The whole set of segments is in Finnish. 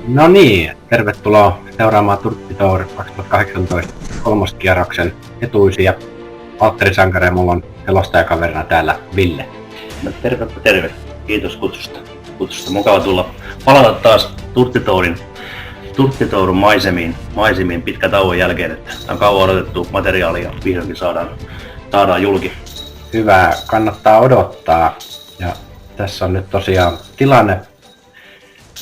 No niin, tervetuloa seuraamaan Turkki Tour 2018 kolmoskierroksen etuisia. Valtteri Sankari ja mulla on selostajakaverina täällä Ville. No, terve. Kiitos kutsusta. Mukava tulla palata taas Turkki Tourin maisemiin pitkä tauon jälkeen. Että tämä on kauan odotettu materiaali ja vihdoinkin saadaan julki. Hyvä, kannattaa odottaa. Ja tässä on nyt tosiaan tilanne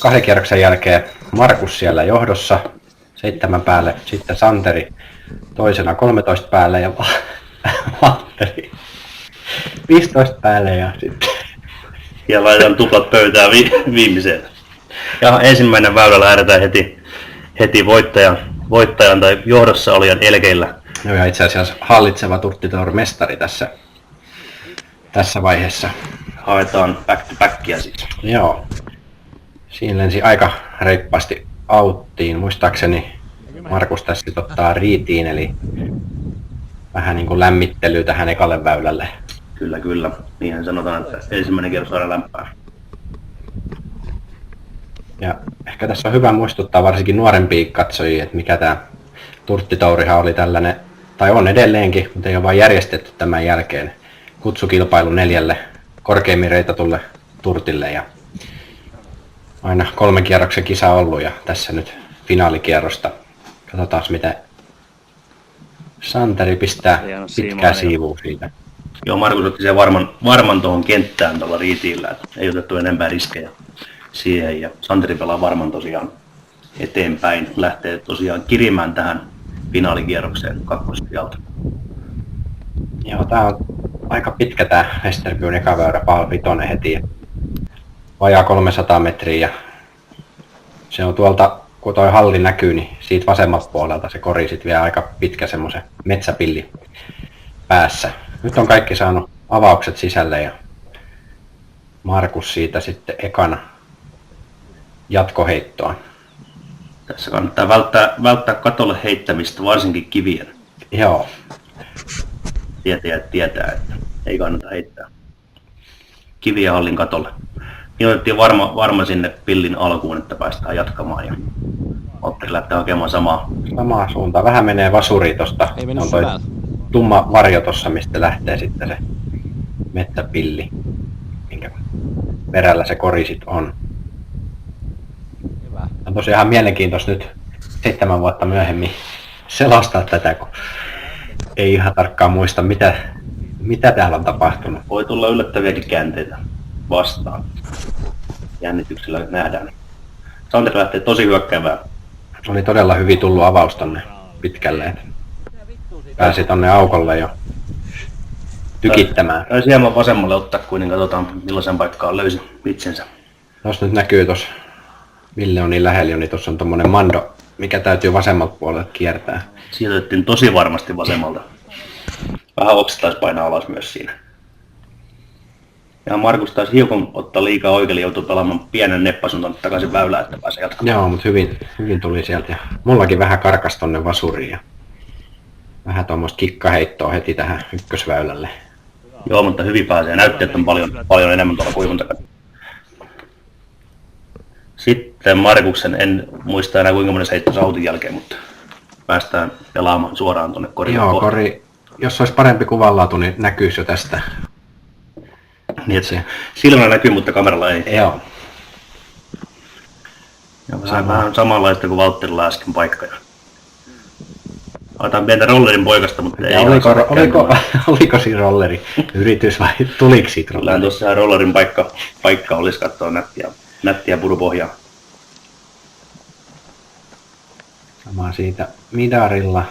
2 kierroksen jälkeen. Markus siellä johdossa 7 päälle, sitten Santeri toisena 13 päälle ja Valtteri 15 päälle ja sitten... Ja laitan tuplat pöytään viimeiseen. Ja ensimmäinen väylä lähdetään heti voittajan tai johdossa olijan elkeillä. No ja itse asiassa hallitseva Turkki Tour mestari tässä vaiheessa. Haetaan back to backia siis. Joo. Siinä lensi aika reippaasti auttiin. Muistaakseni Markus tässä ottaa riitiin, eli vähän niin kuin lämmittelyä tähän ekalle väylälle. Kyllä. Niinhän sanotaan, että ensimmäinen kierros saadaan lämpää. Ja ehkä tässä on hyvä muistuttaa varsinkin nuorempia katsojia, että mikä tämä Turkki Tourihan oli tällainen, tai on edelleenkin, mutta ei ole vain järjestetty tämän jälkeen kutsukilpailu 4 korkeimmin reitatulle turtille. Ja aina 3 kierroksen kisa ollut ja tässä nyt finaalikierrosta. Katsotaan mitä Santeri pistää pitkää siivua siitä. Joo, Markus otti sen varman tuohon kenttään tuolla riitiillä, että ei otettu enempää riskejä siihen. Ja Santeri pelaa varman tosiaan eteenpäin, lähtee tosiaan kirimään tähän finaalikierrokseen kakkosjalta. Joo, tää on aika pitkä tää Vesterbyn eka väylä, PAL 5 heti. Vajaa 300 metriä ja se on tuolta, kun toi halli näkyy, niin siitä vasemmalta puolelta se kori sit vielä aika pitkä semmosen metsäpilli päässä. Nyt on kaikki saanut avaukset sisälle ja Markus siitä sitten ekana jatkoheittoa. Tässä kannattaa välttää katolle heittämistä, varsinkin kivien. Joo. Tietäjät tietää, että ei kannata heittää kiviä hallin katolle. Niin otettiin varma sinne pillin alkuun, että päästään jatkamaan ja Valtteri lähtee hakemaan samaa suuntaan. Vähän menee vasuriin tosta. On toi tumma varjo tossa, mistä lähtee sitten se metsäpilli, minkä perällä se kori sit on. Hyvä. On tosiaan mielenkiintoista nyt 7 vuotta myöhemmin selostaa tätä, kun ei ihan tarkkaan muista mitä täällä on tapahtunut. Voi tulla yllättäviäkin käänteitä vastaan. Jännityksellä nähdään. Santeri lähtee tosi hyökkäävää. Oli todella hyvin tullut avaus tonne pitkälle. Pääsi tonne aukolle jo tykittämään. Taisi hieman vasemmalle ottaa kuitenkin, katsotaan millaisen paikkaan löysi itsensä. Tuossa nyt näkyy Ville on niin lähellä, niin tuossa on tommonen mando, mikä täytyy vasemmalta puolelta kiertää. Siitä otettiin tosi varmasti vasemmalta. Vähän oksa taisi painaa alas myös siinä. Ja Markus taisi hiukan ottaa liikaa oikealle, joutui pelaamaan pienen neppasun tonne takaisin väylään, että pääsee jatkamaan. Joo, mutta hyvin tuli sieltä. Ja mullakin vähän karkas tonne vasuriin ja vähän tuommoista kikkaheittoa heti tähän ykkösväylälle. Joo, mutta hyvin pääsee. Näytti, että on paljon enemmän tuolla kuivun takana. Sitten Markuksen, en muista enää kuinka monessa heitto sautin jälkeen, mutta päästään pelaamaan suoraan tuonne koriin. Joo, kori, jos olisi parempi kuvanlaatu, niin näkyisi jo tästä. Niin, että silmällä näkyy, mutta kameralla ei. Joo. Ja vähän samanlaista kuin Valtterilla äsken paikkoja. Otetaan pientä rollerin poikasta, mutta ei oliko siinä rolleri yritys vai tuliko siitä rolleri? Kyllähän tuossa rollerin paikka olisi katsoa nättiä purupohjaa. Sama siitä midarilla.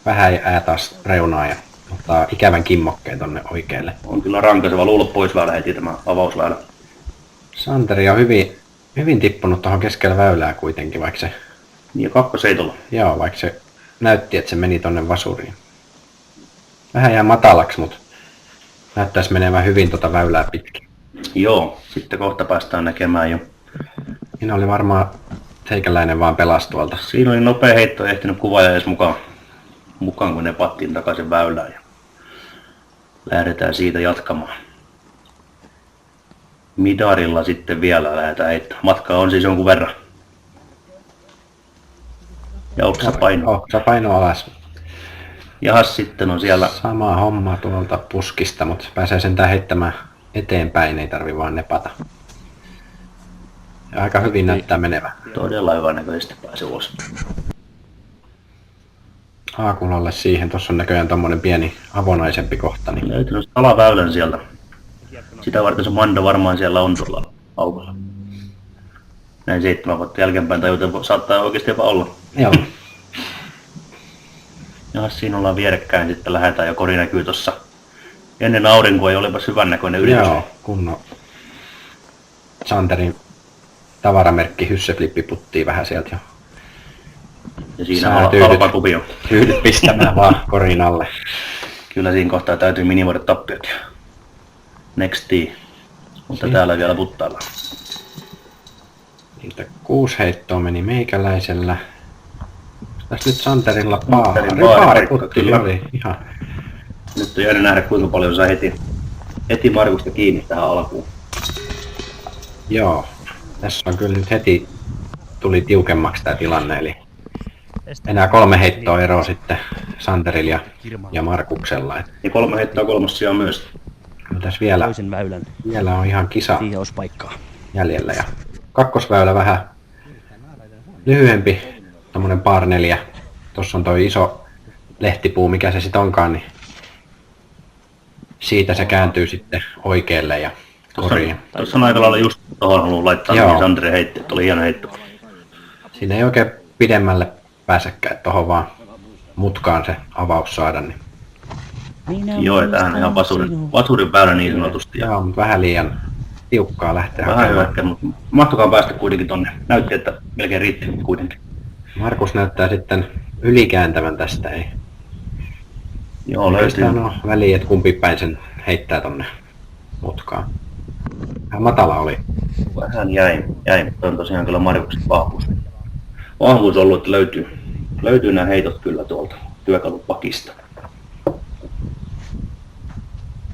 Vähän jää taas reunaa ja ottaa ikävän kimmokkeen tonne oikealle. On kyllä rankaiseva luulla poisväylä heti tämä avausväylä. Santeri on hyvin tippunut tuohon keskellä väylää kuitenkin, vaikka se... Niin kakkoseitolla. Joo, vaikka se näytti, että se meni tonne vasuriin. Vähän jää matalaksi, mutta näyttäisi menevän hyvin tuota väylää pitkin. Joo, sitten kohta päästään näkemään jo. Siinä oli varmaan teikäläinen vaan pelasi tuolta. Siinä oli nopea heitto, ei ehtinyt kuvaaja edes mukaan kun ne pattiin takaisin väylään. Ja lähdetään siitä jatkamaan. Midarilla sitten vielä lähdetään heittämään. Matkaa on siis jonkun verran. Ja oksa paino. Oksa paino alas. Jahas, sitten on siellä... Sama homma tuolta puskista, mutta pääsee sentään heittämään eteenpäin, ei tarvi vaan nepata. Ja aika hyvin näyttää menevä. Todella hyvän näköisesti pääsi ulos. Aakulalle siihen, tuossa on näköjään tommonen pieni avonaisempi kohta. Niin... Löytynyt alaväylän sieltä. Sitä varten se Mando varmaan siellä on tuolla aukolla. Näin 7 vuotta jälkeenpäin, tai joten saattaa oikeasti jopa olla. Joo. Ja siinä ollaan vierekkäin, sitten lähdetään ja kori näkyy tossa. Ennen aurinkoa ei olipas hyvän näköinen yritys. Joo, kunnon Santerin tavaramerkki Hysseflippi puttii vähän sieltä jo. Ja siinä halpa kupio. Tyydyt pistämään vaan korin alle. Kyllä siinä kohtaa täytyy minimoida tappiot. Next tee. Mutta täällä vielä puttaillaan. Niitä 6 heittoa meni meikäläisellä. Tässä nyt Santerilla baari putti kyllä. oli ihan. Nyt on jäänyt nähdä kuinka paljon saa heti Markusta kiinni tähän alkuun. Joo. Tässä on kyllä nyt heti tuli tiukemmaksi tämä tilanne, eli enää 3 heittoa eroa sitten Santerilla ja Markuksella. Ja 3 heittoa kolmossa sijaan myös. Tässä vielä on ihan kisa jäljellä. Ja kakkosväylä vähän lyhyempi, tommonen par 4. Tossa on toi iso lehtipuu, mikä se sit onkaan, niin siitä se kääntyy sitten oikealle ja koriin. Tuossa on aika lailla just tohon haluun laittaa, mihin Santeri heitti, että oli hieno heitto. Siinä ei oikein pidemmälle pääsekään, tohon vaan mutkaan se avaus saada. Niin. Joo, ja tämähän on ihan vasurin väylä niin sanotusti. Joo, mutta vähän liian tiukkaa lähteä vähän hakemaan. Mutta mahtokaa päästä kuitenkin tonne. Näytti, että melkein riitti kuitenkin. Markus näyttää sitten ylikääntävän tästä, ei. Joo, löytyy. No väliin, että kumpi päin sen heittää tonne mutkaan. Vähän matala oli. Vähän jäi, mutta on tosiaan kyllä Markuksen vahvuus. Vahvuus ollut, että löytyy nämä heitot kyllä tuolta työkalupakista.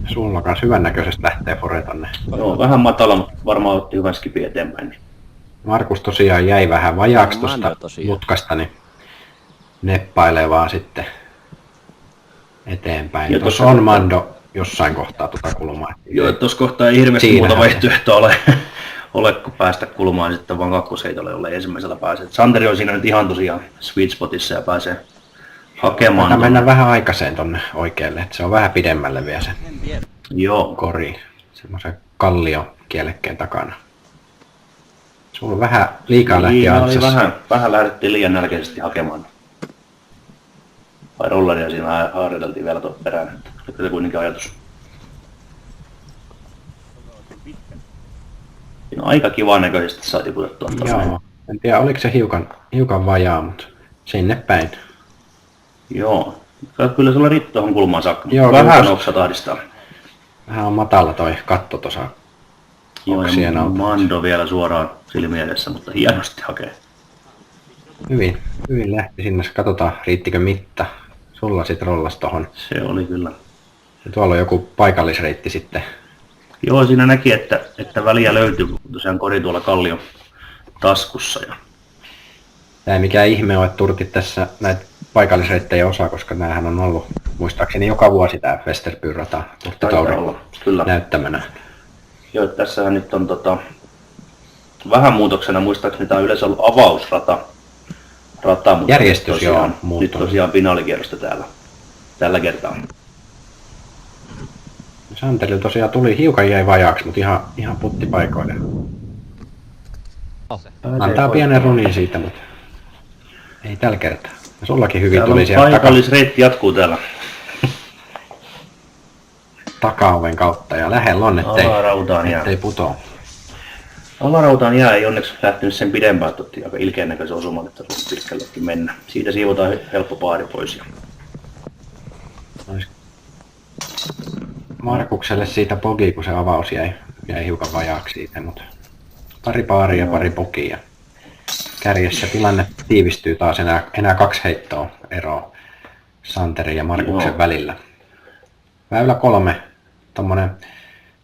Sulla on kans hyvännäköisesti lähtee fore tonne. Joo, vähän matala, mutta varmaan otti hyvän skipi eteenpäin. Niin. Markus tosiaan jäi vähän vajaaksi tuosta mutkasta, niin neppailee vaan sitten eteenpäin. Tuossa on Mando jossain kohtaa tuota kulmaa. Joo, tuossa kohtaa ei hirveästi muuta vaihtoehtoa ole kun päästä kulmaan sitten vaan kakkosheitolle, jolle ensimmäisellä pääsee. Santeri on siinä nyt ihan tosiaan sweet spotissa ja pääsee hakemaan. Tämä mennään vähän aikaiseen tonne oikealle, että se on vähän pidemmälle vielä se kori. Semmoisen kalliokielekkeen takana. Sulla on vähän liikaa lähti antsassa. Vähän lähdettiin liian nälkäisesti hakemaan. Vai rollaria siinä haariteltiin vielä tuon perään, että se kuitenkin ajatus. Siinä on aika kiva näköisesti saa tiputettua. Joo, en tiedä oliko se hiukan vajaa, mutta sinne päin. Joo, kyllä sulla riitti tuohon kulmaan saakka, joo, vähän oksa tahdistaa. Vähän on matala toi katto tuossa oksien alta. Mando vielä suoraan silmien edessä, mutta hienosti hakee. Hyvin lähti sinne, katsotaan riittikö mitta. Sulla sit rollas tohon. Se oli kyllä. Ja tuolla on joku paikallisreitti sitten. Joo, siinä näki, että väliä löytyy, tosiaan kori tuolla kallion taskussa. Ja... Tämä ei mikään ihme ole, että turtit tässä näitä paikallisreittejä osaa, koska näähän on ollut muistaakseni joka vuosi tämä Västerbyn-rata Turttitourin näyttämänä. Joo, tässähän nyt on vähän muutoksena, muistaakseni tämä on yleensä ollut avausrata. Mutta järjestys tosiaan, nyt tosiaan finaalikierrosta tällä kertaa. Santerilla tosiaan tuli hiukan jäi vajaaksi, mutta ihan puttipaikoille. Antaa pienen runin siitä, mutta ei tällä kertaa. Ja sullakin hyvin täällä tuli sieltä paikallisreitti jatkuu täällä. Takaoven kautta ja lähellä on, ettei putoa. Alarautaan jää ei onneksi lähtenyt sen pidempään, että otti aika ilkeän näköisen osuman, että pitkällekin mennä. Siitä siivotaan helppo paari pois. Markukselle siitä pogi, kun se avaus jäi hiukan vajaaksi siitä, mutta pari paaria ja pari pogia. Kärjessä tilanne tiivistyy taas enää 2 heittoa eroa Santerin ja Markuksen välillä. Väylä 3, tommonen,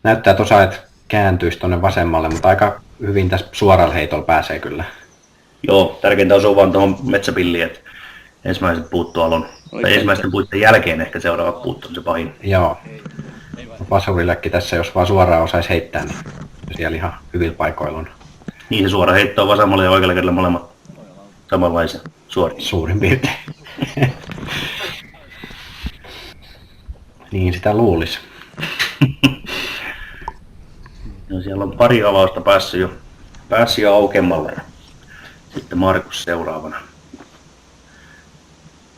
näyttää tuossa, että kääntyisi tuonne vasemmalle, mutta aika hyvin tässä suoralla heitolla pääsee kyllä. Joo, tärkeintä osuu vaan tuohon metsäpilliin, että ensimmäiset puuttoalon. Tai ensimmäisten puitten jälkeen ehkä seuraavat puut on se pahin. Joo. Vasurillekin tässä, jos vaan suoraan osaisi heittää, niin siellä ihan hyvillä paikoilla on. Niin se suora heitto on vasemmalle ja oikealle kädellä molemmat samanlaisen suorin. Suurin piirtein. Niin sitä luulisi. No siellä on pari avausta päässyt jo aukemmalle. Ja sitten Markus seuraavana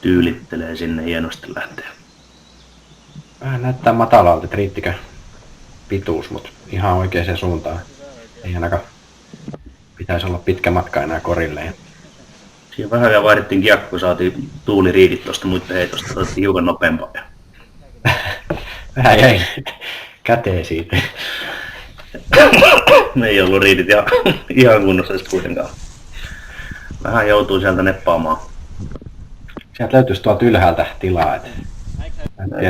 tyylittelee sinne hienosti lähtee. Vähän näyttää matalalta, että riittikö pituus, mutta ihan oikeaan suuntaan. Ei ainakaan pitäisi olla pitkä matka enää korille. Siinä vähän vielä vaihdettiin kiekko, kun saatiin tuuliriidit tuosta muiden heitosta, otettiin hiukan nopeampaa. Vähän jäi käteen siitä. Ne ei ollut riidit ihan kunnossa edes kuitenkaan. Vähän joutuu sieltä neppaamaan. Sieltä löytyisi tuolta ylhäältä tilaa, että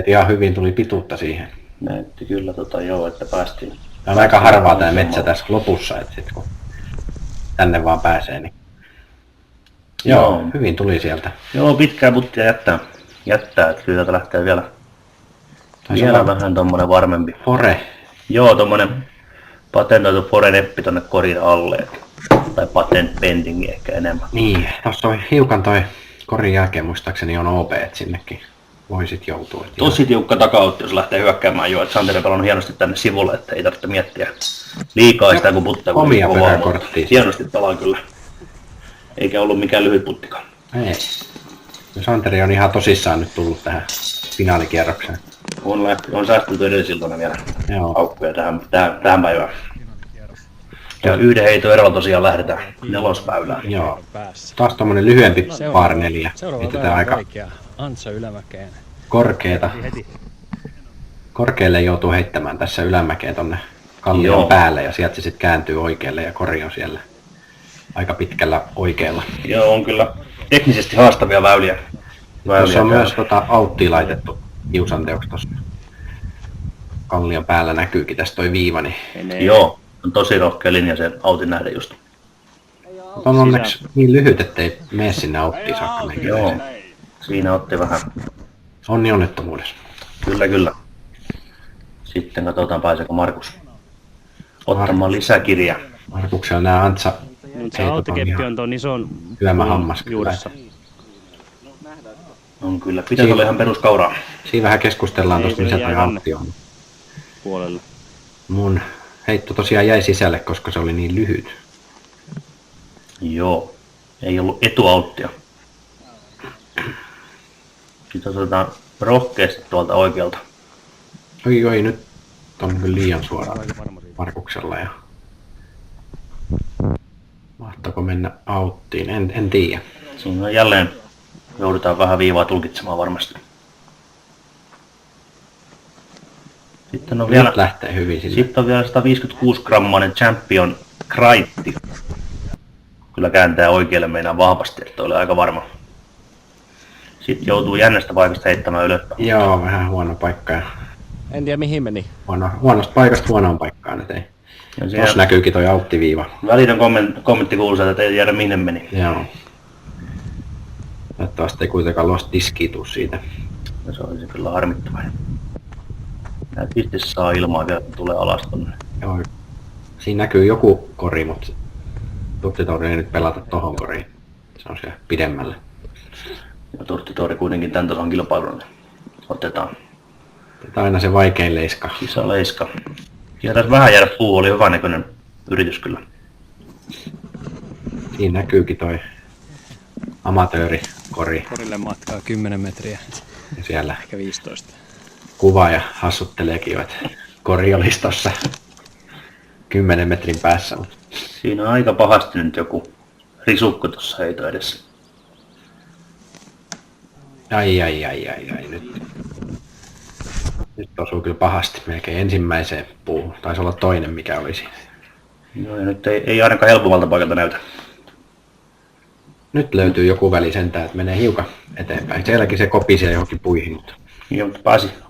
ihan hyvin tuli pituutta siihen. Näytti kyllä joo, että päästiin. Tämä on aika harvaa tämä metsä tässä lopussa, että sit kun tänne vaan pääsee, niin joo, hyvin tuli sieltä. Joo, pitkää puttia jättää, että kyllä täältä lähtee vielä vähän tommonen varmempi. Fore. Joo, tommonen patentoitu Fore-neppi tonne korin alle. Tai patent pending ehkä enemmän. Niin, tossa on hiukan toi korin jälkeen muistaakseni on OP, että sinnekin voisit joutua. Tosi tiukka takautti, jos lähtee hyökkäämään jo. Santeri on pelannut hienosti tänne sivulle, että ei tarvitse miettiä liikaa sitä kun puttaa. Omia peräkorttia. Hienosti pelaa kyllä. Eikä ollut mikään lyhyt puttikaan. Ei. Santeri on ihan tosissaan nyt tullut tähän finaalikierrokseen. On säästelty edellisiltana vielä aukkuja tähän päivään. Ja yhden heiton erolla tosiaan lähdetään nelosväylään. Joo. Taas tommonen lyhyempi par 4. Seuraava aika vaikea. Antsa ylämäkeen. Korkeeta. Korkealle joutuu heittämään tässä ylämäkeen tonne kallion päälle ja sieltä se sitten kääntyy oikealle ja kori on siellä aika pitkällä oikealla. Joo, on kyllä teknisesti haastavia väyliä. Tuossa on myös auttia laitettu kiusanteoksi tuossa kallion päällä näkyykin tässä toi viiva. Niin... Joo, on tosi rohkea linja sen autin nähden just. On onneksi niin lyhyt, ettei mene sinne auttiin saakka. Joo, siinä otti vähän. Onni onnettomuudessa. Kyllä. Sitten katsotaan pääseekö Markus ottamaan lisäkirja. Markuksella nämä Antsa Se auttikeppi on tuon ison syömähammas juuressa. On kyllä, pitäisi olla ihan peruskauraa. Siinä vähän keskustellaan tuosta, missä toi autti on. Puolelle. Mun heitto tosiaan jäi sisälle, koska se oli niin lyhyt. Joo, ei ollut etuauttia. Sitten otetaan rohkeasti tuolta oikealta. Oi, nyt on kyllä liian suoraan Markuksella. Ja... mahtaako mennä auttiin? En tiedä. Siinä on jälleen joudutaan vähän viivaa tulkitsemaan varmasti. Sitten on vielä, lähtee hyvin sinne. Sitten on vielä 156-grammainen Champion Kraitti. Kyllä kääntää oikealle meinaan vahvasti, että oli aika varma. Sitten joutuu jännestä paikasta heittämään ylöspäin. Joo, vähän huono paikka. En tiedä mihin meni. Huonosta paikasta huonoon paikkaan nyt ei. Tuossa näkyykin toi auttiviiva. Välitön kommentti kuuluu, että ei tiedä minne meni. Joo. Toivottavasti ei kuitenkaan Lost Diskiä tuu siitä. Ja se olisi kyllä harmittavaa. Tää tietysti saa ilmaa vielä, kun tulee alas tonne. Joo. Siinä näkyy joku kori, mutta Turttitouri ei nyt pelata tohon koriin. Se on siellä pidemmällä. Ja Turttitouri kuitenkin tän tason kilpailun, niin otetaan. Tämä on aina se vaikein leiska. Iso leiska. Ja tässä vähän jäädä puu, oli hyvän näköinen yritys kyllä. Siinä näkyykin toi amatöörikori. Korille matkaa 10 metriä. Ja siellä Ehkä 15. kuvaaja hassutteleekin jo, että kori olisi tossa 10 metrin päässä. Siinä on aika pahasti nyt joku risukko tuossa heito edessä. Ai, nyt osuu kyllä pahasti melkein ensimmäiseen puuhun. Taisi olla toinen, mikä oli siinä. Joo, ja nyt ei ainakaan helpommalta paikalta näytä. Nyt löytyy joku väli sentään, että menee hiukan eteenpäin. Sielläkin se kopisee johonkin puihin. Mutta... Joo, mutta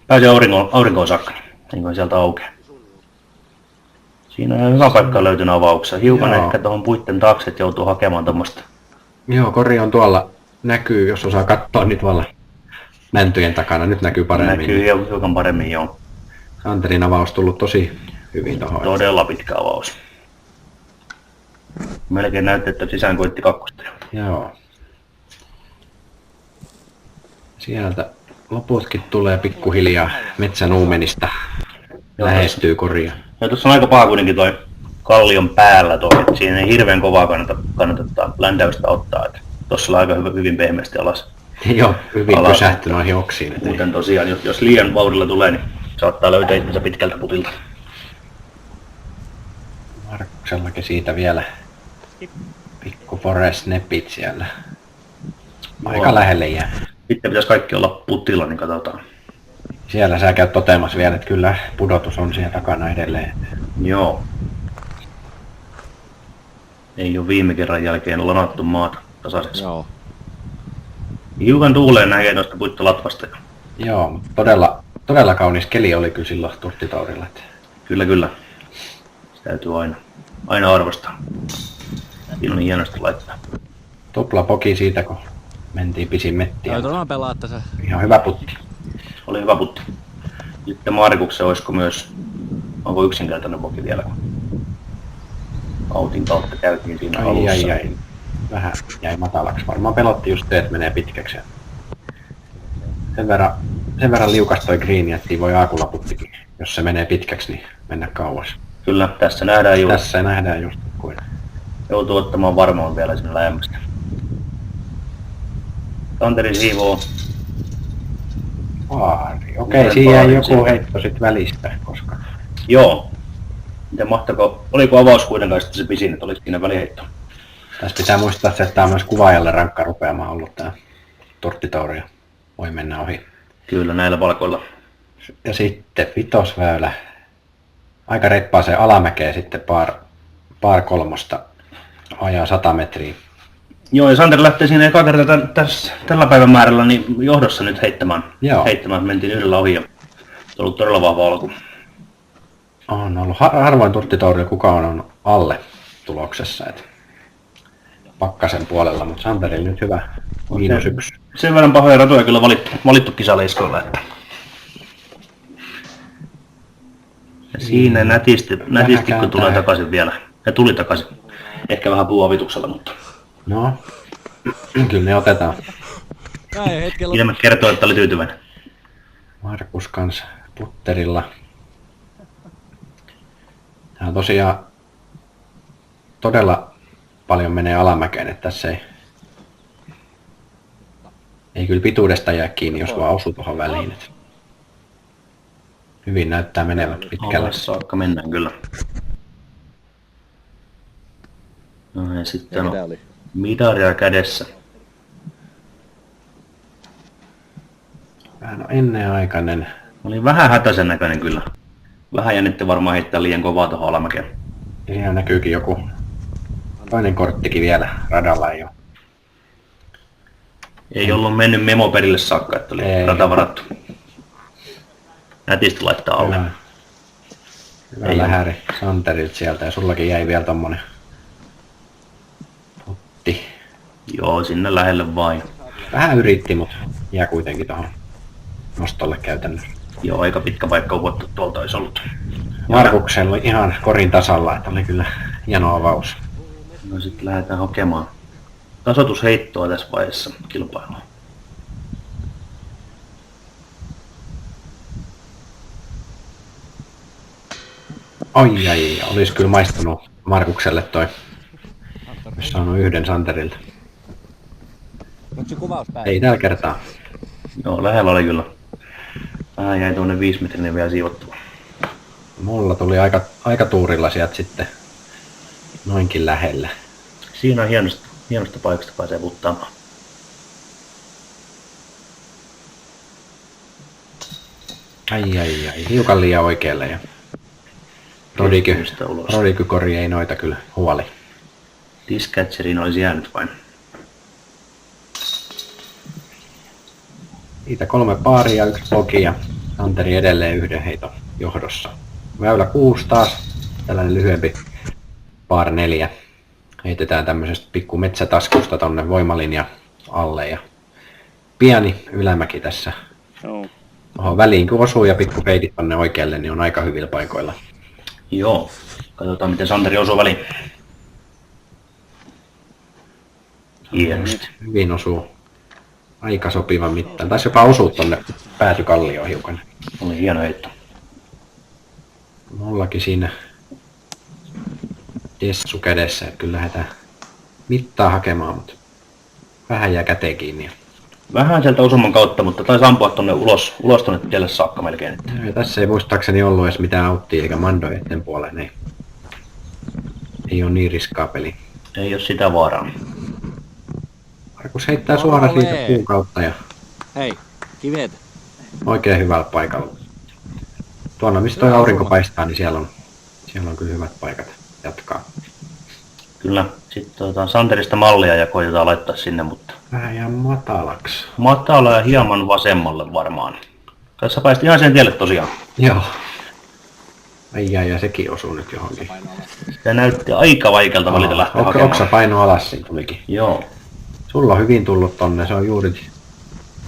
pääsi aurinkoon saakka, niin kuin sieltä aukeaa. Siinä on hyvä paikka löytynyt avauksessa. Hiukan ehkä tuohon puitten taakse, että joutuu hakemaan tuommoista. Joo, kori on tuolla näkyy, jos osaa katsoa niin tuolla mäntyjen takana. Nyt näkyy paremmin. Näkyy hiukan paremmin, joo. Santerin avaus tullut tosi hyvin tuohon. Todella pitkä avaus. Melkein näytti, että sisään koitti kakkosta. Joo. Sieltä loputkin tulee pikkuhiljaa metsän uumenista. Lähestyy koria. Ja tuossa on aika paha kuitenkin toi kallion päällä toi, että siinä ei hirveän kovaa kannata ländäystä ottaa. Tuossa on aika hyvin pehmeästi alas. Joo, hyvin pysähty noihin oksiin. Muuten tosiaan, jos liian vauhdilla tulee, niin saattaa löytää itsensä pitkältä putilta. Markuksellakin siitä vielä pikku forest nepit siellä. Aika lähelle jää. Sitten pitäisi kaikki olla putilla, niin katsotaan. Siellä sä käyt toteamassa vielä, että kyllä pudotus on siellä takana edelleen. Joo. Ei ole viime kerran jälkeen lanattu maata tasaiseksi. Joo. Hiukan tuuleen näkee noista puittolatvasta. Joo, mutta todella kaunis keli oli kyllä silloin Turttitaurilla. Kyllä, kyllä. Se täytyy aina arvostaa. Siinä on hienosti laittaa. Tupla poki siitä, kun mentiin pisin mettiä. Toivotaan pelaatte se. Ihan hyvä putti. Oli hyvä putti. Sitten Markuksen olisiko myös, onko yksinkertainen poki vielä, kun autin kautta käytiin siinä alussa. Ai. Vähän jäi matalaksi. Varmaan pelotti just että menee pitkäksi. Sen verran liukas toi greeni, että voi aakulaputtikin. Jos se menee pitkäksi, niin mennä kauas. Kyllä, tässä nähdään juuri. Tässä nähdään just kuin. Joutuu ottamaan varmaan vielä sinne lähemmästä. Santeri siivoo. Paari. Okei, siinä jäi joku heitto sit välistä, koska... Joo. Miten mahtako, oliko avaus kuitenkaan sitten se pisin, että oliko siinä väliheitto? Tässä pitää muistaa se, että tää on myös kuvaajalle rankka rupeamaan ollut tää Turttitauri. Voi mennä ohi. Kyllä, näillä palkoilla. Ja sitten vitosväylä. Aika reippaaseen alamäkeen sitten paar kolmosta ajaa 100 metriä. Joo, ja Santeri lähtee siinä eka kertaa tällä päivän määrällä niin johdossa nyt heittämään. Joo. Mentiin yhdellä ohi ja se on ollut todella vahva alku. On ollut harvoin Turttitaurilla kukaan on alle tuloksessa. Et pakkasen puolella, mutta Santerilla nyt hyvä -1. Sen verran pahoja ratoja kyllä valittu kisaleiskoilla, että... Ja siinä nätisti kun tulee takaisin vielä. Ja tuli takaisin. Ehkä vähän puuavituksella, mutta... No, kyllä ne otetaan. Näin hetkellä. Ilme kertoo, että oli tyytyväinen. Markus kans putterilla. Tää on tosiaan todella paljon menee alamäkeen, että tässä ei kyllä pituudesta jää kiinni, jos vaan osuu tuohon väliin. Hyvin näyttää menevät pitkälle. Alas saakka mennään kyllä. No ja sitten on midaria kädessä. Vähän on ennenaikainen. Oli vähän hätäisen näköinen kyllä. Vähän jännitti varmaan heittää liian kovaa tuohon alamäkeen. Ja siinä näkyykin joku toinen korttikin vielä radalla ei ole. Ei ollut mennyt memo perille saakka, että oli rata varattu. Nätisti laittaa alle. Hyvä lähäri Santerilta sieltä ja sullakin jäi vielä tommonen putti. Joo, sinne lähelle vain. Vähän yritti, mutta jää kuitenkin tohon nostolle käytännössä. Joo, aika pitkä paikka uvottu tuolta olisi ollut. Markuksella oli ihan korin tasalla, että oli kyllä hieno avaus. No sitten lähdetään hakemaan tasoitusheittoa tässä vaiheessa kilpailua. Ai, olisi kyllä maistunut Markukselle toi. Olisi saanut yhden Santerilta. Onko se kuvauspäivä? Ei tällä kertaa. Joo, lähellä oli kyllä. Vähän jäi tuonne 5 metrinen vielä siivottua. Mulla tuli aika tuurilla sieltä sitten noinkin lähellä. Siinä on hienosta paikasta pääsee puttaamaan. Ai, hiukan liian oikealle ja Rodikykori ei noita kyllä huoli. Discatcheriin olisi jäänyt vain. Siitä 3 paaria, 1 poki ja Santeri edelleen yhden heiton johdossa. Väylä 6 taas, tällainen lyhyempi paar 4. Heitetään tämmöisestä pikku metsätaskusta tonne voimalinja alle ja pieni ylämäki tässä. Joo. Oho, väliin kun osuu ja pikku peidit tonne oikealle, niin on aika hyvillä paikoilla. Joo. Katsotaan miten Santeri osuu väliin. Hienosti. Hyvin osuu. Aika sopivan mittaan. Taisi jopa osua tonne päätykallioon hiukan. Oli hieno heitto. Mullakin siinä dessu kädessä, että kyllä lähdetään mittaa hakemaan, mutta vähän jää käteen kiinni. Vähän sieltä osuman kautta, mutta taisi ampua tonne ulos tonne tielle saakka melkein. Ja tässä ei muistaakseni ollut edes mitään auttia eikä mandoja etten puoleen. Ei ole niin riskaa peli. Ei ole sitä vaaraa. Markus heittää suoraan siitä puun kautta ja Hei, kivet. oikein hyvällä paikalla. Tuolla missä toi aurinko paistaa, niin siellä on kyllä hyvät paikat jatkaa. Kyllä. Sitten otetaan Santerista mallia ja koitetaan laittaa sinne, mutta Vähän ihan matalaksi. matala ja hieman vasemmalle varmaan. Tässä päästi ihan sen tielle tosiaan. Joo. Ai ja sekin osuu nyt johonkin. Se näytti aika vaikealta valita lähteä hakemaan. Oksa paino alas siinä tulikin. Joo. Sulla on hyvin tullut tonne, se on juuri...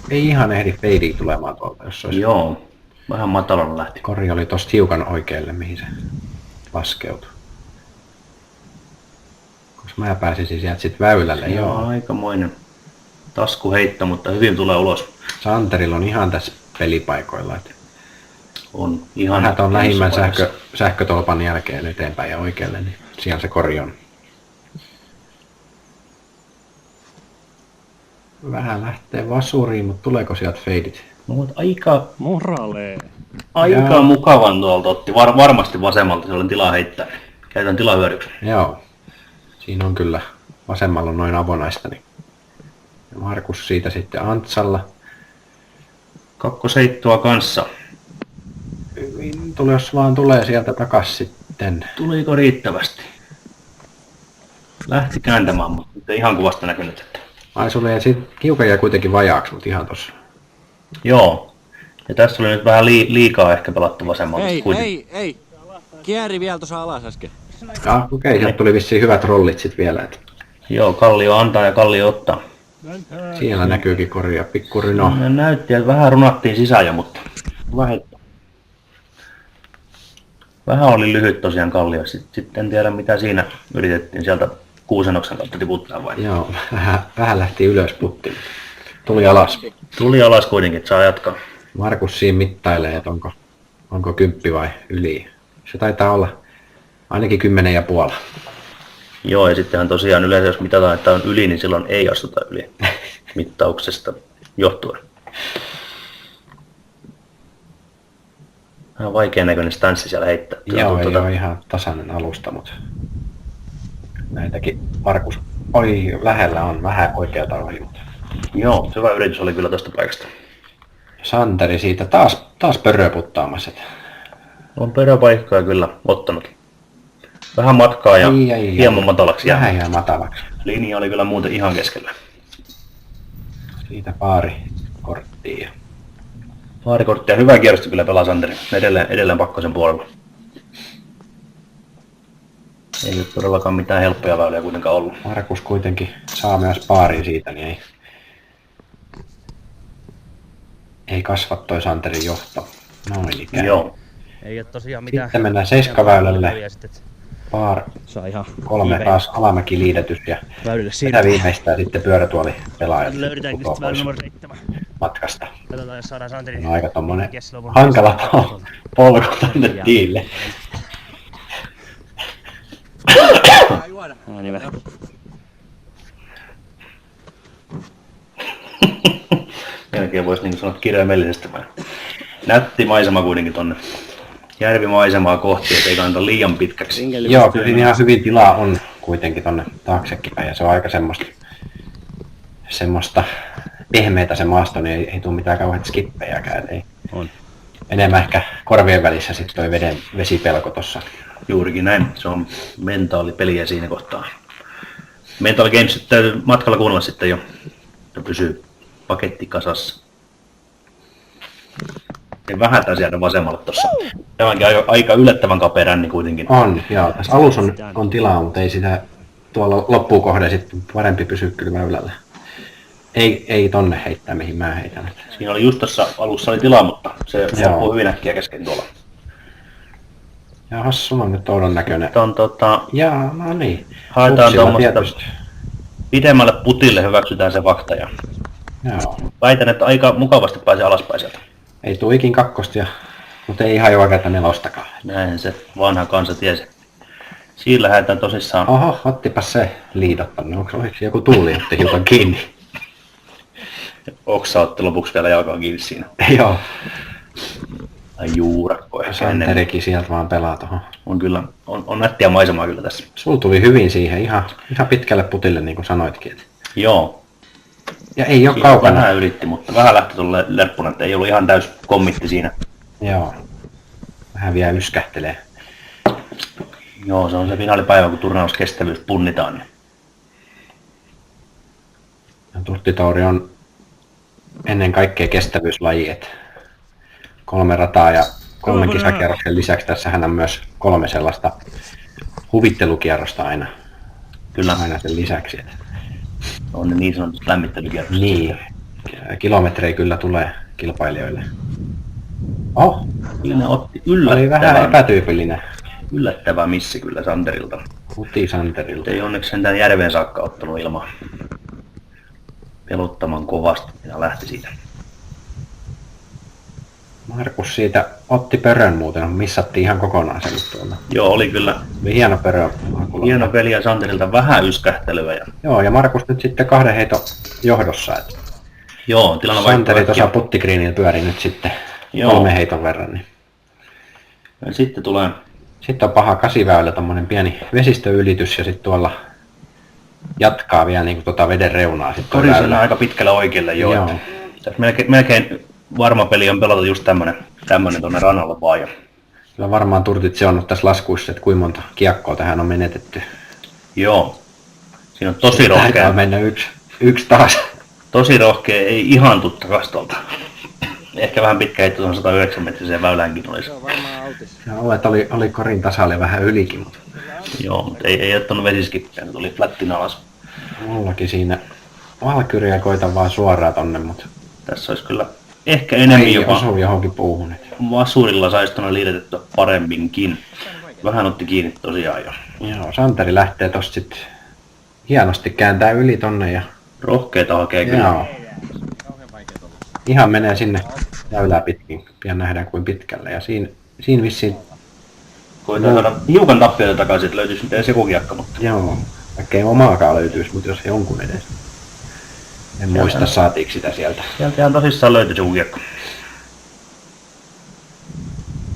Ei ihan ehdi feidiä tulemaan tuolta, jos se olisi... Joo. Vähän matalalla lähti. Kori oli tosta hiukan oikealle, mihin se laskeutui. Koska mä pääsisin sieltä sit väylälle, joo. Aikamoinen taskuheitto, mutta hyvin tulee ulos. Santerilla on ihan tässä pelipaikoilla. Että On ihan vähän tuon lähimmän paikassa. sähkötolpan jälkeen eteenpäin ja oikealle, niin siellä se kori on. Vähän lähtee vasuriin, mutta tuleeko sieltä feidit? No, mutta aika Moralee. Jaa. mukavan tuolta otti. Varmasti vasemmalta, se oli tilaa heittää. Käytän tilaa hyödyksi. Joo. Siinä on kyllä vasemmalla on noin avonaista. Niin. Ja Markus siitä sitten Antsalla. Kakkosheittoa kanssa. Hyvin tuli, jos vaan tulee sieltä takas sitten. Tuliko riittävästi? Lähti kääntämään, mutta nyt ei ihan kuvasta näkynyt. Että... Ai sulle jäi sit hiukan jäi kuitenkin vajaaksi, mutta ihan tossa. Joo. Ja tässä oli nyt vähän liikaa ehkä pelattu vasemmalta. Ei. Kierri vielä tuossa alas äsken. Ja okei, sieltä tuli vissiin hyvät rollit sit vielä. Että Joo, Kallio antaa ja Kallio ottaa. siellä näkyykin koria, pikku ryno. Ja näytti, että vähän runattiin sisään jo, mutta vähän oli lyhyt tosiaan Kallio. Sitten en tiedä mitä siinä yritettiin sieltä Kuusenoksen kautta tiputtaa vai. Joo, vähän lähti ylös putti. Tuli alas. Tuli alas kuitenkin, että saa jatkaa. Markus siinä mittailee, että onko 10 vai yli. Se taitaa olla ainakin 10,5. Joo, ja sittenhän tosiaan yleensä jos mitataan, että on yli, niin silloin ei astuta yli mittauksesta johtuen. Vähän vaikea näköinen stanssi siellä heittää. Joo, ei ole ihan tasainen alusta, mutta näitäkin Markus lähellä on vähän oikealta ohi, mutta Joo, hyvä yritys oli kyllä tosta paikasta. Santeri siitä taas pörröputtaamassa. On peräpaikkaa kyllä ottanut. Vähän matkaa ja hieman matalaksi. Vähän ihan matalaksi. Linja oli kyllä muuten ihan keskellä. Siitä pari korttia. Paarikorttia, hyvä kierrosta kyllä pelaa Santeri. Edelleen Pakkosen puolella. Ei nyt todellakaan mitään helppoja väyliä kuitenkaan ollut. Markus kuitenkin saa myös paarin siitä, niin ei kasva toi Santerin johto. Noin ikään. Joo. Ei oo tosiaan mitään. Sitten mennään seiskaväylälle. Paar Saa ihan 3 taas alamäki liidetys ja väylille tätä siirtyä. viimeistään sitten pyörätuoli pelaajat Löydetäänkö putoaa sitten väylä pois numero 7? matkasta. Katsotaan jos saadaan Santeri. On aika tommonen Kes lopun- hankala polku tänne tiille. No niin, vähän. Melkein voisi niin sanoa kirjaimellisesti. Nätti maisema kuitenkin tonne järvimaisemaa kohti, ettei kannata liian pitkäksi. Joo, kyllä siinä ihan hyvin tilaa on kuitenkin tonne taaksekin päin ja se on aika semmoista pehmeitä se maasto, niin ei tule mitään kauheat skippejäkään. Ei. On. Enemmän ehkä korvien välissä sitten toi vesipelko tossa. Juurikin näin, se on mentaalipeliä siinä kohtaa. Mental Games täytyy matkalla kuunnella sitten jo, että pysyy paketti kasassa. Ja vähätään sieltä vasemmalle tossa. Tämänkin aika yllättävän kapea ränni kuitenkin. On, joo. Tässä alus on tilaa, mutta ei sitä tuolla loppuun kohden sitten parempi pysyä kyllä väylällä. Ei tonne heittää, mihin mä heitän. Siinä oli just tuossa alussa oli tilaa, mutta se Joo. loppui hyvin äkkiä kesken tuolla. Jahas, sulla on nyt oudon näköinen. Nyt on Jaa, no niin. haetaan Upsilla tuommoista tietysti. pidemmälle putille hyväksytään se fakta ja Joo. väitän, että aika mukavasti pääsee alaspäin sieltä. Ei tuu ikin kakkosta, mutta ei ihan joka kerta nelostakaan. Näin se vanha kansa tiesi. Siinä lähdetään tosissaan. Oho, ottipas se liidottanut. Oliko joku tuuli otti hiukan kiinni? Oksa otti lopuksi vielä jalkaan kiinni siinä. Joo. Tai juurakko ehkä ennen. Santerikin sieltä vaan pelaa tohon. On kyllä, on nättiä maisemaa kyllä tässä. Sul tuli hyvin siihen ihan pitkälle putille niin kuin sanoitkin. Et. Joo. Ja ei oo Siinä kaukana. vähän ylitti, mutta vähän lähti tuolle lerppuna, että ei ollut ihan täys kommitti siinä. Joo. Vähän vielä yskähtelee. Joo, se on se finaalipäivä, kun turnauskestävyys punnitaan. Niin. Ja Turttitauri on ennen kaikkea kestävyyslaji, että 3 rataa ja 3 kisakierroksen lisäksi tässähän on myös 3 sellaista huvittelukierrosta aina Kyllä, sen lisäksi. Että. on ne niin sanotut lämmittelykierrokset. Niin, kilometrejä kyllä tulee kilpailijoille. Oh, Siinä otti oli vähän epätyypillinen yllättävä missi kyllä Santerilta. Santerilta. Ei onneksi sentään järveen saakka ottanut ilman pelottaman kovasti ja lähti siitä. Markus siitä otti pörön muuten, missattiin ihan kokonaan sen tuolla. Joo, oli kyllä Oli hieno pörö. hieno peli ja Santerilta vähän yskähtelyä. Ja... Joo, ja Markus nyt sitten 2 heiton johdossa. Että Joo, tilanne Santeri tuossa puttikriinillä pyöri nyt sitten Joo. 3 heiton verran. Niin. Ja sitten tulee Sitten on paha kasiväylä, tommonen pieni vesistöylitys ja sitten tuolla jatkaa vielä niin kuin veden reunaa. Sitten korisena aika pitkällä oikealle jo. Joo. Tässä melkein varma peli on pelata just tämmönen tonne rannalle vaan. Ja... Kyllä varmaan turtit se on tässä laskuissa, että kuinka monta kiekkoa tähän on menetetty. Joo. Siinä on tosi Taitaa rohkea. mennä yksi taas. Tosi rohkea, ei ihan tuttu kastolta. Ehkä vähän pitkä heitto tuohon 109 metriseen väyläänkin olisi. Se on varmaan autis. Ja että oli korin tasalle vähän ylikin, mutta Joo, mutta ei ottanut vesiskippiä, tuli flättin alas. mullakin siinä valkyriä koitan vaan suoraan tonne, mutta Tässä olisi kyllä ehkä enemmän ei jopa osu johonkin puuhun. Et. vasurilla saisi tuonne liitettyä paremminkin. Vähän otti kiinni tosiaan jo. Joo, Santeri lähtee tosta sit hienosti kääntää yli tonne ja Rohkeeta hakee kyllä. joo, ihan menee sinne väylää pitkin. Pian nähdään kuin pitkälle ja siinä vissiin, Koitaan saada hiukan tappioita takaisin, että löytyisi nyt edes joku kiekka, mutta joo, vaikka ei omaakaan löytyisi, mutta jos jonkun edes. En muista saatiinko sitä sieltä. sieltä ihan tosissaan löytyisi joku kiekko.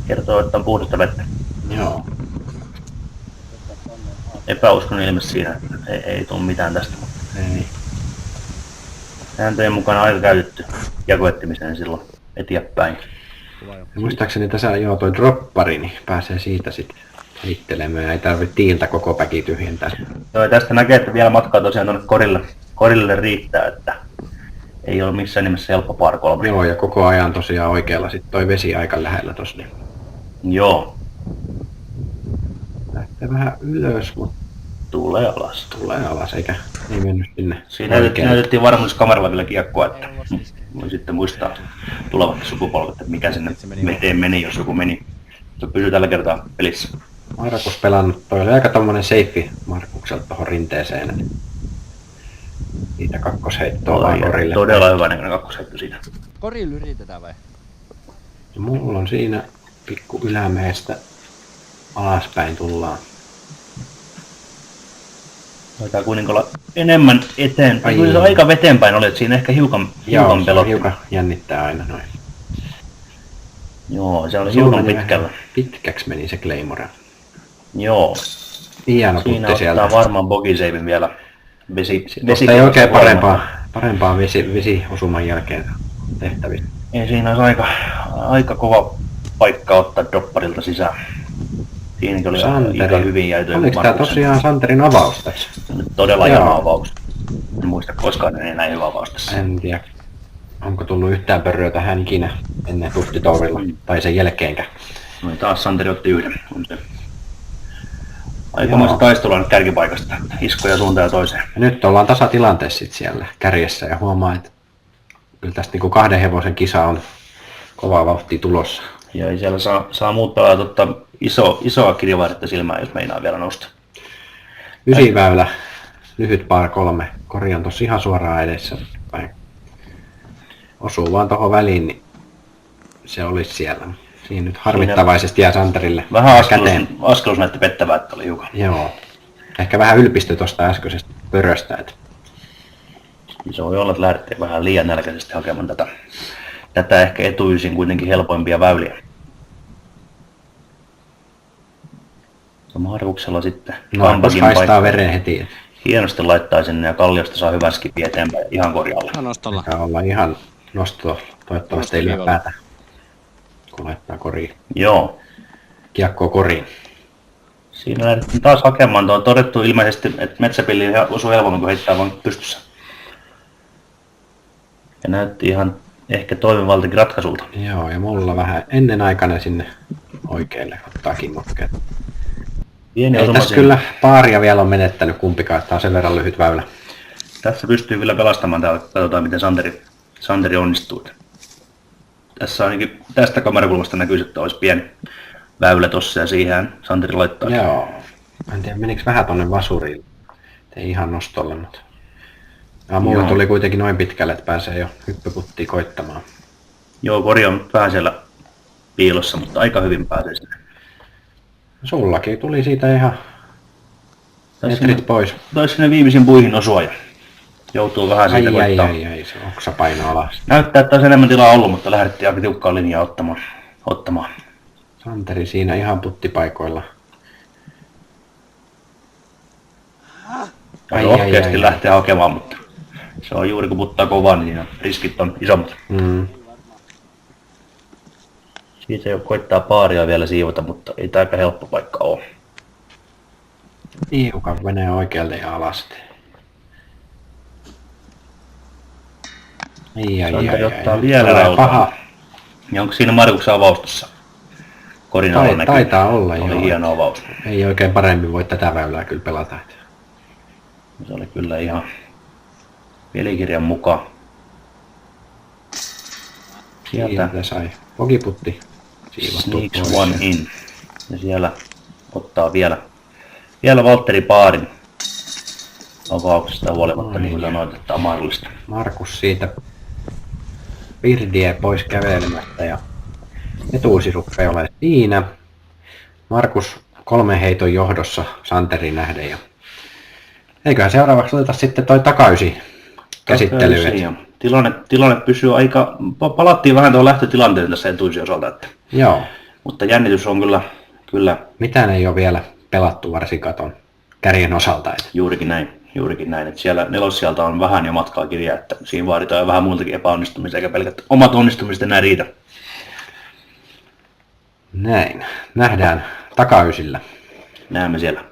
Kertoo, että on puhdasta vettä. Joo. Epäuskonen ilme siinä, että ei tule mitään tästä. Mutta Ei. sääntöjen mukana aika käytetty jakoettimiseen silloin eteenpäin. Ja muistaakseni tässä toi droppari, niin pääsee siitä sitten heittelemään. Ei tarvitse tiiltä koko päki tyhjentää. Joo, ja tästä näkee, että vielä matkaa tosiaan tuonne korille riittää, että ei ole missään nimessä helppo par 3. Joo, ja koko ajan tosiaan oikealla sitten toi vesi aika lähellä tossa. Niin Joo, lähtee vähän ylös, mutta tulee alas. tulee alas, eikä ei mennyt sinne. Siinä oikealle. näytettiin varmuuskameralla vielä kiekkoa, että voi sitten muistaa tulevat sukupolvet, että mikä sinne veteen meni, jos joku meni. Se pysyy tällä kertaa pelissä. Markus pelannut, toi oli aika tommonen seifi Markukselta tohon rinteeseen. Et siitä kakkosheittoa vaan korille. Todella hyvä näköinen kakkosheitto siitä. Korilla yritetään vai? Ja mulla on siinä pikku ylämäestä alaspäin tullaan. Taitaa kuitenkin olla enemmän eteen. Ai Kyllä se joo. aika veteenpäin oli, että siinä ehkä hiukan Joo, se pelotti. hiukan jännittää aina noin. Joo, se oli Sulla hiukan meni pitkällä. vähän Pitkäksi meni se Claymore. Joo, Hieno siinä putti sieltä. ottaa varmaan bogiseivin vielä. Tuosta ei oikein parempaa vesiosuman jälkeen tehtäviä. Ei siinä olisi aika kova paikka ottaa dopparilta sisään. Siinäkin oli aika hyvin jäätyä. Oliko tää tosiaan Santerin avaus tässä? Todella Joo. hieno avaus. En muista koskaan enää näin hyvä avaus tässä. En tiedä, onko tullut yhtään pörröä tähän ikinä ennen Turttitaurilla tai sen jälkeenkään. No, taas Santeri otti yhden. On se. Aikamoista taistelua nyt kärkipaikasta, iskoja suuntaan ja toiseen. Ja nyt ollaan tasatilanteessa sit siellä kärjessä ja huomaa, että kyllä tästä niinku 2 hevosen kisa on kovaa vauhtia tulossa. Ja ei siellä saa muut pelaajat ottaa isoa kirjavahdetta silmään, jos meinaa vielä nousta. 9 väylä, lyhyt par 3, kori on tossa ihan suoraan edessä päin. Osuu vaan tohon väliin, niin se olisi siellä. Siinä nyt harmittavaisesti jää Santerille Vähän käteen. askelus näytti pettävää, että oli hiukan. Joo. Ehkä vähän ylpistö tuosta äskeisestä pöröstä. Että Se voi olla, että lähdettiin vähän liian nälkäisesti hakemaan tätä ehkä etuisin kuitenkin helpoimpia väyliä. Ja Markuksella sitten Markus haistaa veren heti. hienosti laittaa sinne ja Kalliosta saa hyvän skipin eteenpäin ihan korjaalle. No nostolla. Pitää olla ihan nosto, toivottavasti ei lyö päätä, kun laittaa koriin. Joo. Kiekkoa koriin. Siinä lähdettiin taas hakemaan. On todettu ilmeisesti, että metsäpilli osui helpommin kuin heittää vaan pystyssä. Ja näytti ihan ehkä toimivaltakin ratkaisulta. Joo, ja mulla vähän ennenaikainen sinne oikealle ottaa kimmokkeet. Pieni Ei osuma tässä siinä. kyllä paaria vielä on menettänyt kumpikaan, että on sen verran lyhyt väylä. Tässä pystyy kyllä pelastamaan täällä. Katsotaan miten Santeri onnistuu. Tässä ainakin tästä kamerakulmasta näkyy, että olisi pieni väylä tossa ja siihen Santeri laittaa. Joo. Mä en tiedä menikö vähän tonne vasuriin. Ei ihan nostolle, mutta... Ja mulla Joo. tuli kuitenkin noin pitkälle, että pääsee jo hyppyputtia koittamaan. Joo, kori on vähän siellä piilossa, mutta aika hyvin pääsee sinne. Sullakin tuli siitä ihan Taisi metrit pois. sinne viimeisiin puihin osua ja joutuu vähän siitä koittaa. Ai, se oksa paino alas. Näyttää, että olisi enemmän tilaa ollut, mutta lähdettiin aika tiukkaan linjaa ottamaan. Santeri siinä ihan puttipaikoilla. Rohkeasti lähtee hakemaan, mutta se on juuri kun puttaa kovaa, niin siinä riskit on isommat. Mm. Siitä jo koittaa paaria vielä siivota, mutta ei tämä aika helppo paikka ole. Hiukan menee oikealle ja alas. Santeri ottaa nyt vielä tulee rautaa. paha. Ja onko siinä Markuksen avaustossa? Korin alla näkyy. Taitaa olla, Oli joo. hieno avaus. Ei oikein paremmin voi tätä väylää kyllä pelata. Se oli kyllä ihan pelikirjan mukaan. Sieltä Sieltä sai pokiputti siivottua sneaks pois. one in. Ja siellä ottaa vielä Valtteri Paarin avauksesta huolimatta, niin kuin sanoit, että on mahdollista. Markus siitä Pirdiä pois kävelemättä ja etuusi rupeaa olemaan siinä. Markus 3 heiton johdossa Santerin nähden ja eiköhän seuraavaksi oteta sitten toi takaisin käsittelyyn. Ja tilanne pysyy aika, palattiin vähän tuohon lähtötilanteen tässä etuisen osalta, että, Joo, mutta jännitys on kyllä mitään ei ole vielä pelattu varsinkaan ton kärjen osalta. Et juurikin näin, että siellä nelossijalta on vähän jo matkaa kirjaa, että siinä vaaditaan jo vähän muiltakin epäonnistumista, eikä pelkät omat onnistumiset enää riitä. näin, nähdään takaysillä. Näemme siellä.